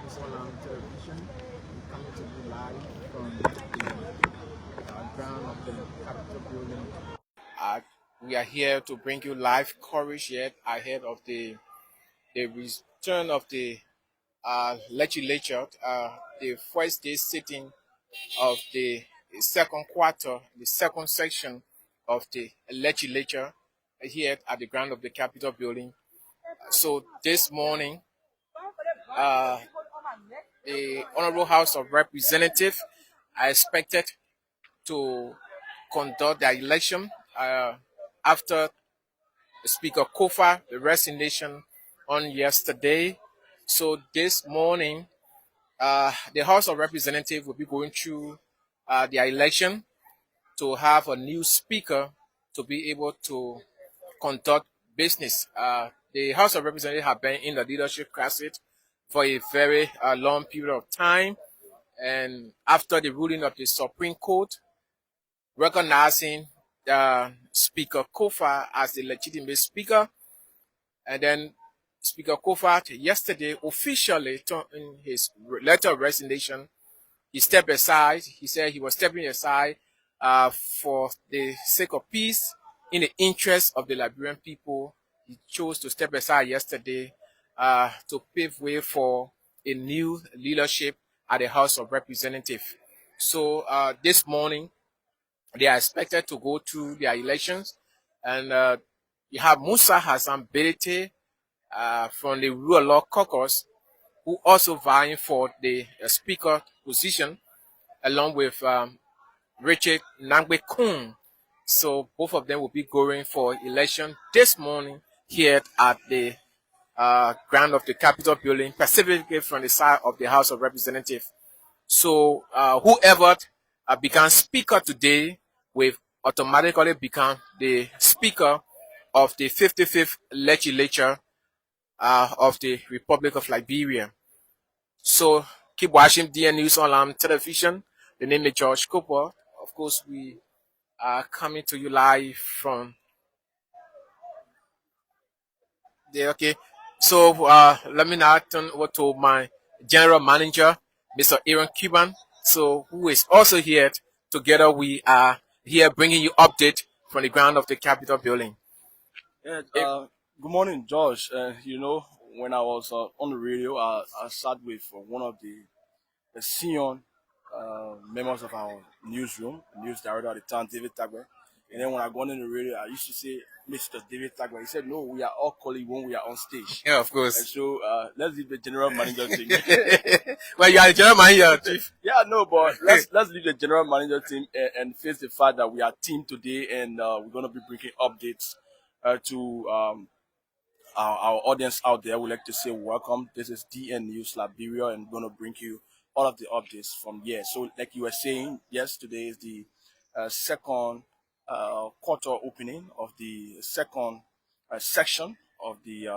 Islam television. I'm coming to you live from the ground of the Capitol building. Uh, we are here to bring you live coverage yet ahead of the return of the legislature, the first day sitting of the second quarter, the second section of the legislature here at the ground of the Capitol building. So this morning, uh, the Honorable House of Representatives are expected to conduct the election after Speaker Kofa, the resignation on yesterday. So this morning, the House of Representatives will be going through their election to have a new speaker to be able to conduct business. The House of Representatives have been in the leadership crisis for a very long period of time. And after the ruling of the Supreme Court, recognizing Speaker Kofa as the legitimate speaker, and then Speaker Kofa yesterday officially in his letter of resignation, he stepped aside. He said he was stepping aside for the sake of peace, in the interest of the Liberian people. He chose to step aside yesterday to pave way for a new leadership at the House of Representatives. So this morning, they are expected to go through their elections, and you have Musa Hassan Berete from the Rule of Law Caucus, who also vying for the speaker position, along with Richard Nangbe Kun. So both of them will be going for election this morning here at the ground of the Capitol building, specifically from the side of the House of Representatives. So whoever becomes speaker today will automatically become the speaker of the 55th legislature of the Republic of Liberia. So keep watching DN News Online Television. The name is George Cooper. Of course, we are coming to you live from there. Okay. So let me now turn over to my general manager, Mr. Aaron Cuban. So who is also here. Together we are here bringing you update from the ground of the Capitol building. Yeah, good morning, George. When I was on the radio, I sat with one of the senior members of our newsroom, news director at the time, David Tagwe. And then when I got on the radio, I used to say, Mr. David Tagwe. He said, no, we are all colleagues when we are on stage. Yeah, of course. And so let's leave the general manager team. Well, you are the general manager, Chief. Yeah, no, but let's leave the general manager team and face the fact that we are team today, and we're going to be bringing updates to our audience out there. We'd like to say welcome. This is DN News Liberia, and we're going to bring you all of the updates from here. So like you were saying, yes, today is the second quarter opening of the second section of the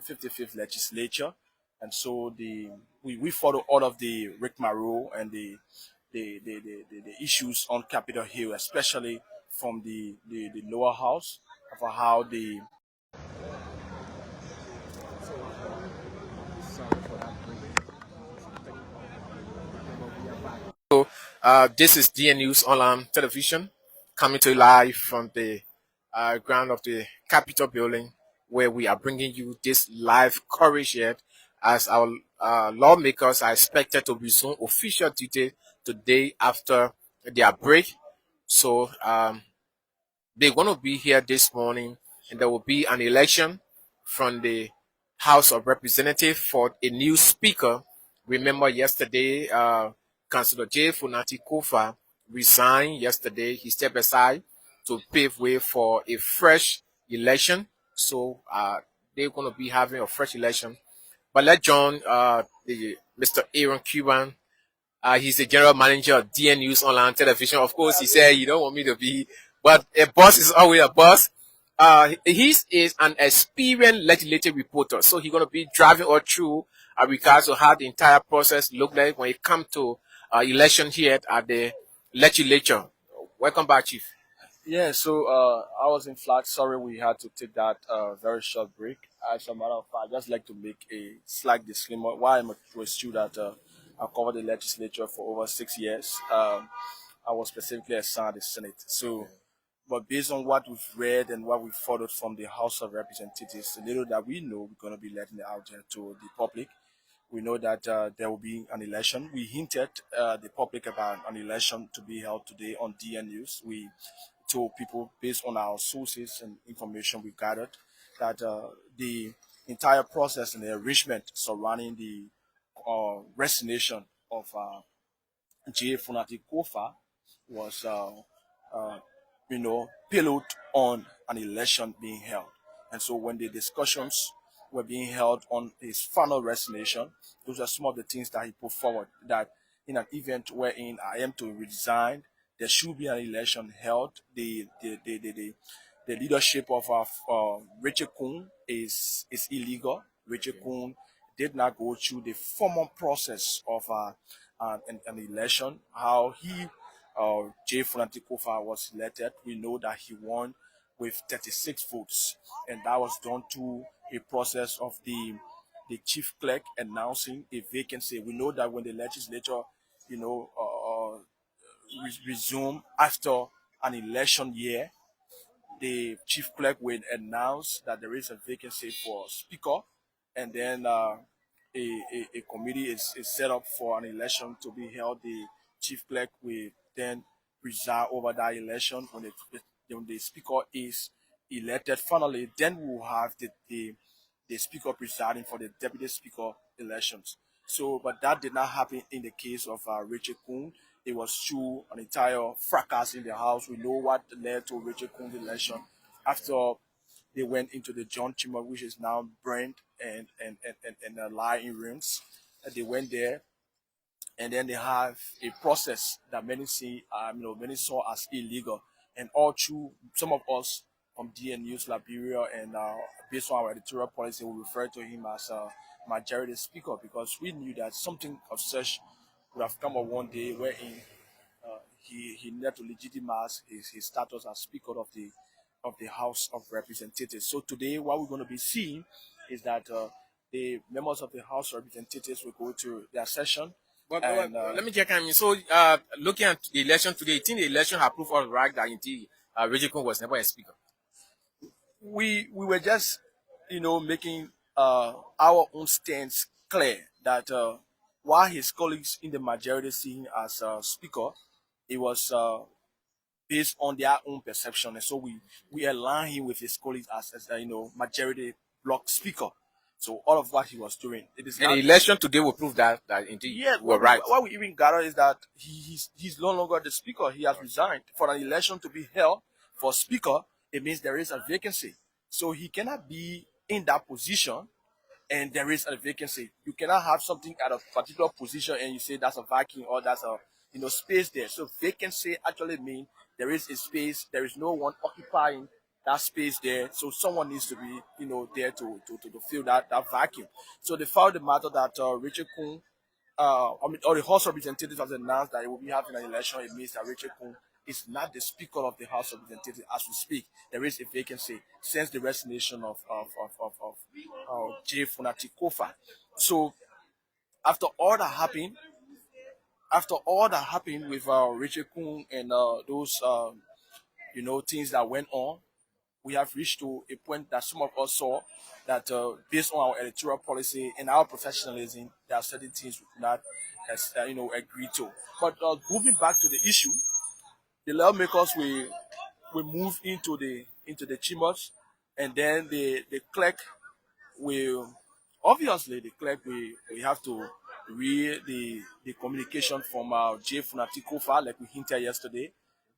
55th legislature. And so we follow all of the rigmarole and the issues on Capitol Hill, especially from the lower house, for how the So this is DN News Online Television, coming to you live from the ground of the Capitol building, where we are bringing you this live coverage here, as our lawmakers are expected to resume official duty today after their break. So they're going to be here this morning, and there will be an election from the House of Representatives for a new speaker. Remember yesterday, Councillor J. Funati Kofa resigned yesterday. He stepped aside to pave way for a fresh election. So they're going to be having a fresh election. But let's join Mr. Aaron Cuban. He's the general manager of DN News Online Television. Of course, he said, you don't want me to be, but a boss is always a boss. He is an experienced legislative reporter, so he's going to be driving us through regards to how the entire process look like when it comes to election here at the legislature. Welcome back, Chief. Yeah, so I was in flight. Sorry, we had to take that very short break. as a matter of fact, I just like to make a slight disclaimer. Why I'm a student that I covered the legislature for over 6 years. I was specifically assigned the Senate. So, but based on what we've read and what we've followed from the House of Representatives, the little that we know, we're going to be letting it out there to the public. We know that there will be an election. We hinted the public about an election to be held today on DN News. We told people based on our sources and information we gathered that the entire process and the arrangement surrounding the resignation of J. Funati Kofa was, uh, pillowed on an election being held. And so when the discussions were being held on his final resignation, those are some of the things that he put forward, that in an event wherein I am to resign, there should be an election held. The leadership of our Richard Kuhn is illegal. Richard Kuhn did not go through the formal process of an election. How he, J. Funantikofa, was elected, we know that he won with 36 votes, and that was done through a process of the chief clerk announcing a vacancy. We know that when the legislature, resume after an election year, the chief clerk will announce that there is a vacancy for speaker, and then a committee is set up for an election to be held. The chief clerk will then preside over that election. When the speaker is elected finally, then we will have the speaker presiding for the deputy speaker elections. So, but that did not happen in the case of Richard Kuhn. It was through an entire fracas in the House. We know what led to Richard Kuhn's election after they went into the John Chamber, which is now burned and lie in ruins. They went there, and then they have a process that many see, many saw as illegal. And all through, some of us from DN News Liberia and based on our editorial policy, we refer to him as a majority speaker, because we knew that something of such would have come up one day wherein he needed to legitimize his status as Speaker of the House of Representatives. So today, what we're going to be seeing is that the members of the House of Representatives will go to their session. Let me check on you. So, looking at the election today, you think the election have proved all right that indeed Richard Kuhn was never a speaker? We were just, making our own stance clear that while his colleagues in the majority see him as speaker, it was based on their own perception, and so we align him with his colleagues as majority block speaker. So all of what he was doing, it is And not the election today will prove that indeed yeah. we're right. What we even gather is that he's no longer the speaker. He has resigned. For an election to be held for speaker, it means there is a vacancy. So he cannot be in that position and there is a vacancy. You cannot have something at a particular position and you say that's a vacuum or that's a space there. So vacancy actually means there is a space. There is no one occupying that space there. So someone needs to be there to fill that vacuum. So they found the matter that Richard Kuhn, or the House of Representatives has announced that it will be having an election. It means that Richard Kuhn is not the Speaker of the House of Representatives as we speak. There is a vacancy since the resignation of J. Funati Kofa. So after all that happened with Richard Kuhn and those things that went on, we have reached to a point that some of us saw that based on our editorial policy and our professionalism, there are certain things we could not agree to. But moving back to the issue, the lawmakers will move into the chambers, and then the clerk will obviously we have to read the communication from J. Funati Kofa, like we hinted yesterday,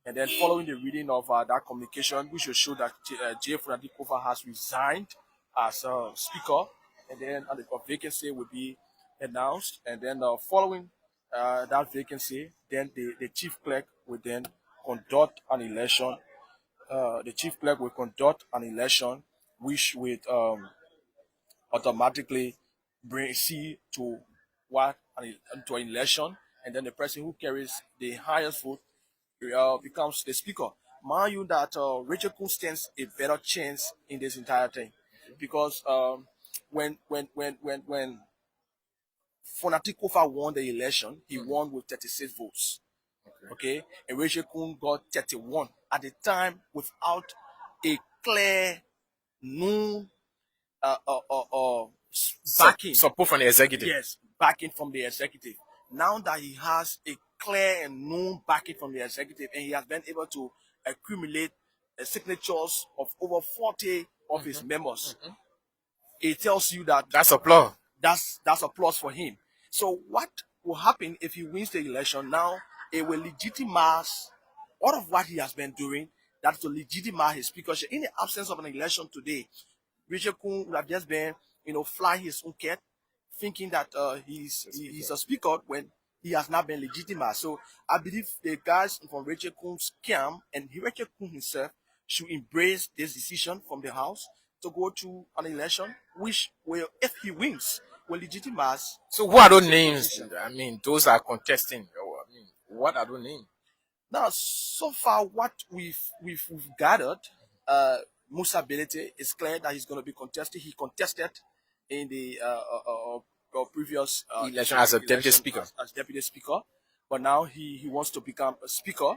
and then following the reading of that communication, we should show that J. Funati Kofa has resigned as speaker, and then the vacancy will be announced, and then following that vacancy, then the chief clerk will then conduct an election. The chief clerk will conduct an election, which will automatically bring see to to an election, and then the person who carries the highest vote becomes the speaker. Mind you that Richard Kuhn stands a better chance in this entire thing. because when Fonatikofa won the election, he won with 36 votes. Okay, and Rachel Kun got 31 at the time without a clear, no backing. Support from the executive. Yes, backing from the executive. Now that he has a clear and known backing from the executive, and he has been able to accumulate signatures of over 40 of his members, it tells you that That's applause. That's applause for him. So what will happen if he wins the election? Now it will legitimize all of what he has been doing. That to legitimize his speakership. In the absence of an election today, Richard Kun would have just been, flying his own kite, thinking that he's a speaker when he has not been legitimized. So I believe the guys from Richard Kun's camp and Richard Kun himself should embrace this decision from the House to go to an election, which will, if he wins, will legitimize. So what are those names? I mean, those are contesting. I mean, what are those names? Now, so far, what we've gathered, Musa Belete is clear that he's going to be contested. He contested in the previous election as a deputy speaker. As deputy speaker, but now he wants to become a speaker.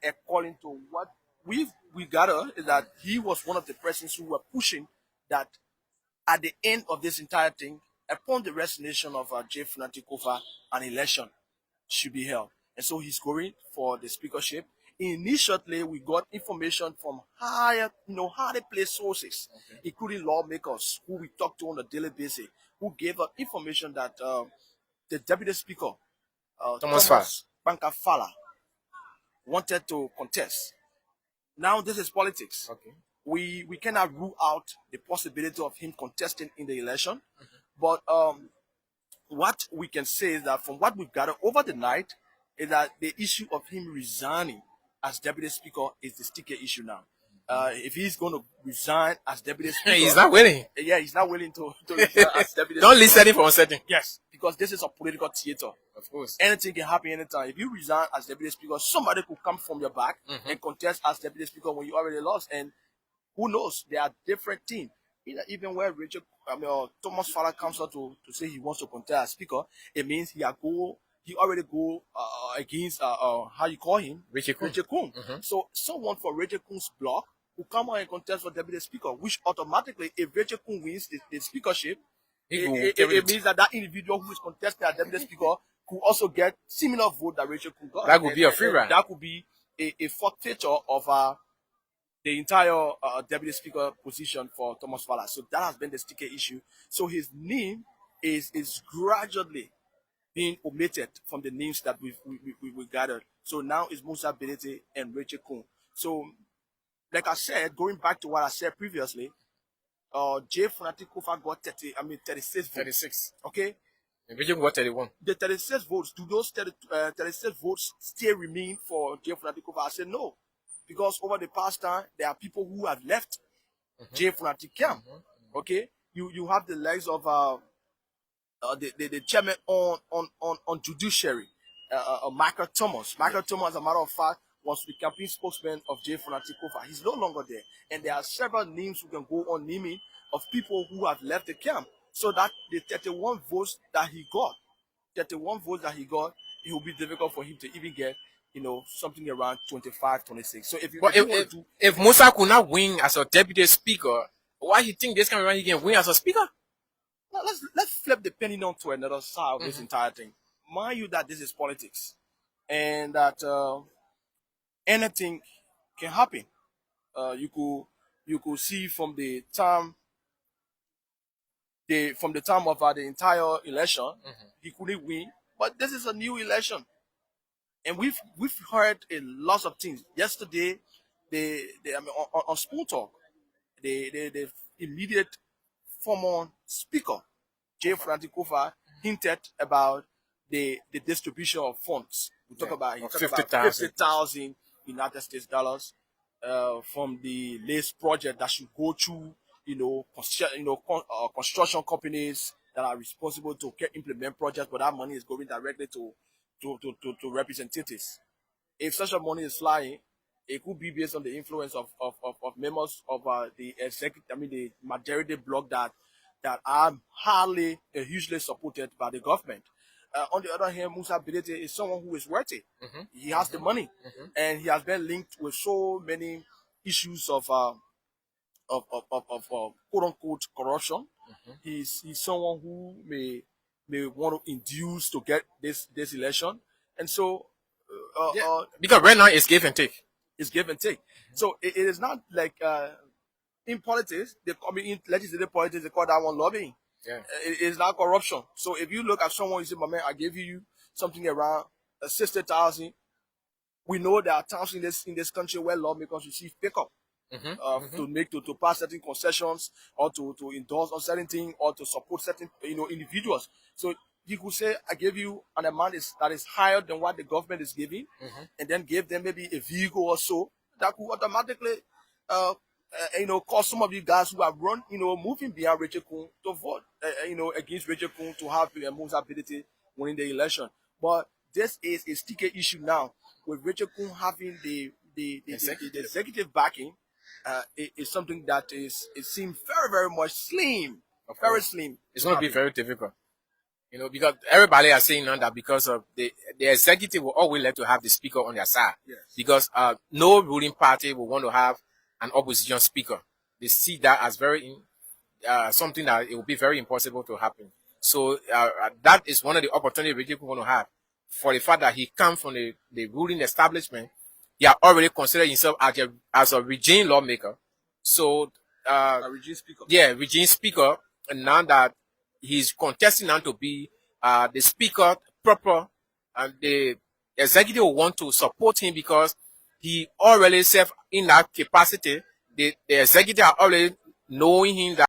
According to what we gather, is that he was one of the persons who were pushing that at the end of this entire thing, upon the resignation of J. Funati Kofa, an election should be held. And so he's going for the speakership. Initially, we got information from higher place sources, including lawmakers who we talked to on a daily basis, who gave us information that the deputy speaker, Thomas Bankafala, wanted to contest. Now this is politics. Okay. We cannot rule out the possibility of him contesting in the election, but what we can say is that from what we've gathered over the night is that the issue of him resigning as deputy speaker is the sticker issue now. If he's going to resign as deputy speaker, he's not willing. Yeah, he's not willing to resign as deputy Don't speaker. listen for a second. Yes, because this is a political theater. Of course. Anything can happen anytime. If you resign as deputy speaker, somebody could come from your back and contest as deputy speaker when you already lost. And who knows? There are different teams. Even where Thomas Fowler comes out to say he wants to contest as speaker, it means he already go against how you call him, Richard Kun. So someone for Richard Kun's block will come out and contest for deputy speaker, which automatically, if Richard Kun wins the speakership, it means that individual who is contesting as deputy speaker could also get similar vote that Richard Kun got. That could be a free ride. That could be a forfeiture of the entire deputy speaker position for Thomas Fowler. So that has been the sticker issue. So his name is gradually being omitted from the names that we gathered. So now it's Musa Belete and Rachel Kun. So, like I said, going back to what I said previously, J. Funati Kofa got 36 votes. 36. Okay? And Rachel got 31. The 36 votes, do those 36 votes still remain for J. Funati Kofa? I said no. Because over the past time, there are people who have left J. Funati camp. Okay? You have the likes of the chairman on judiciary, Michael Thomas. Michael Thomas, as a matter of fact, was the campaign spokesman of J. Funati Kofa. He's no longer there. And there are several names who can go on naming of people who have left the camp. So that the 31 votes that he got, it will be difficult for him to even get, something around 25, 26. So if Musa could not win as a deputy speaker, why you think this time around he can win as a speaker? Now let's flip the penny on to another side of this entire thing. Mind you that this is politics, and that anything can happen. You could see from the time of the entire election, he couldn't win. But this is a new election, and we've heard a lot of things. Yesterday, on Spoon Talk, the immediate former speaker, J. Funati Kofa, hinted about the distribution of funds. We talk about 50,000 United States dollars from the LACE project that should go to construction companies that are responsible to implement projects, but that money is going directly to representatives. If such a money is flying, It could be based on the influence of members of the executive, the majority bloc that are hardly hugely supported by the government. On the other hand, Musa Bilete is someone who is worthy. He has the money, and he has been linked with so many issues of quote unquote corruption. He's someone who may want to induce to get this election, and so because right now it's give and take. It's give and take. So it is not like in politics, in legislative politics, they call that one lobbying. Yeah. It is not corruption. So if you look at someone, you say, "My man, I gave you something around 60,000." We know there are times in this country where lawmakers receive pickup to pass certain concessions or to endorse on certain things or to support certain individuals. So you could say, I gave you an amount that is higher than what the government is giving, and then give them maybe a vehicle or so that could automatically cause some of you guys who have run moving beyond Rachel Kuhn to vote against Rachel Kuhn to have a Musa ability winning the election. But this is a sticky issue now with Rachel Kuhn having the executive backing. It is something that it seems very, very much slim. Very slim. It's going to be very difficult. Because everybody are saying now that because of the executive will always like to have the speaker on their side. Yes. Because no ruling party will want to have an opposition speaker. They see that as very something that it will be very impossible to happen. So that is one of the opportunities Rachel want to have. For the fact that he comes from the ruling establishment, he has already considered himself as a regime lawmaker. So a regime speaker. Yeah, regime speaker, and now that he's contesting now to be the speaker proper, and the executive will want to support him because he already served in that capacity. The executive are already knowing him that